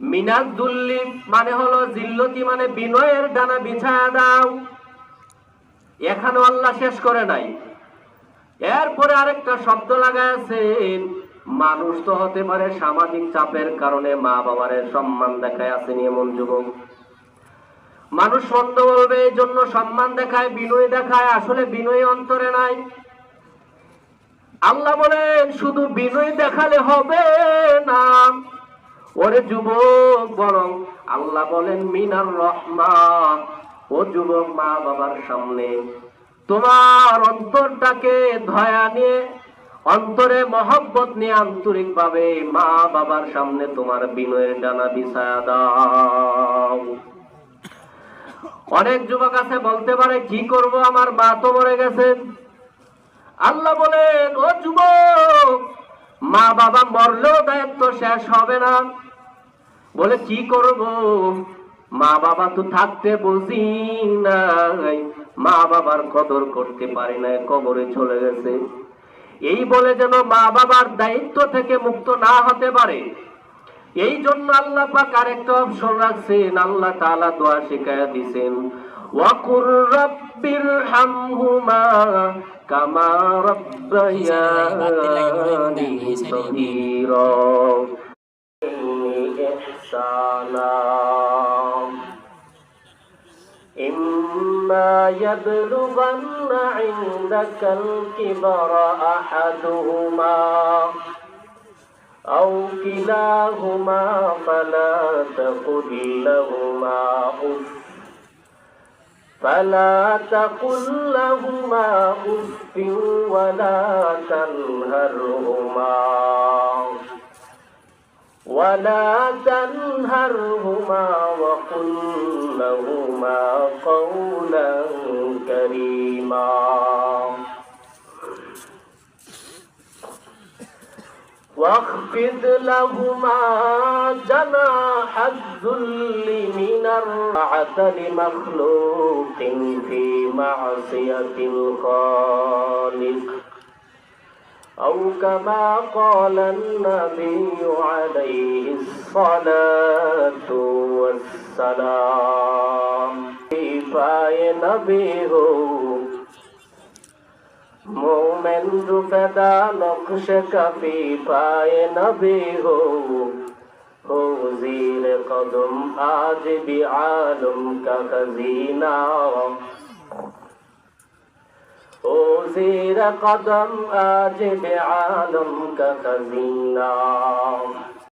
মিনাজুল্লি মানে হলো জিল্লতি মানে বিনয়ের ডানা বিছায়া দাও। এখানে আল্লাহ শেষ করে নাই, এরপরে আরেকটা শব্দ লাগাইছেন। মানুষ তো হতে পারে সামাজিক চাপের কারণে মা বাবার সম্মান দেখায়, আসেনি এমন যুবক? মানুষ মন্দ বলবে এই জন্য সম্মান দেখায়, বিনয় দেখায়, আসলে বিনয় অন্তরে নাই। আল্লাহ বলেন শুধু বিনয় দেখালে হবে না ওরে যুবক, বরং আল্লাহ বলেন মিনার রহমান, ও যুবক মা বাবার সামনে তোমার অন্তরটাকে দয়া নিয়ে, অন্তরে মহব্বত নিয়ে আন্তরিক ভাবে মা বাবার সামনে তোমার বিনয়ের ডানা বিছায়া দাও। অনেক যুবক আছে বলতে পারে কি করব, আমার মা তো মরে গেছে। আল্লাহ বলেন ও যুবক, মা বাবা মরলেও দায়িত্ব শেষ হবে না। বলে কি করব, মা বাবা তো থাকতে বুঝি নাই, মা বাবার কদর করতে পারি না, কবরে চলে গেছে। এই বলে যেন মা বাবার দায়িত্ব থেকে মুক্ত না হতে পারে, এই জন্য আল্লাহ পাক আরেকটা অপশন রাখছেন। আল্লাহ তাআলা দোয়া শিখায়া দিবেন, ওয়াকুর রাব্বিরহামহুমা কামা রাব্বায়ানি সগীরা ইহসানা ইম্মা ইয়াবলুগান্না ইনদাকাল কিবরা আহাদুহুমা أو كلاهما فلا تقل لهما أف ولا تنهرهما وقل لهما قولا كريما واخفض لهما جناح الذل من الرعة لمخلوق في معصية الخالق أو كما قال النبي عليه الصلاة والسلام পায়ে নবী হো मोमेन रुफेदा नक्श कफी पाए नबी हो जीर कदम आज भी आलम का खजीना, ओ जीर कदम आज भी आलम का खजीना।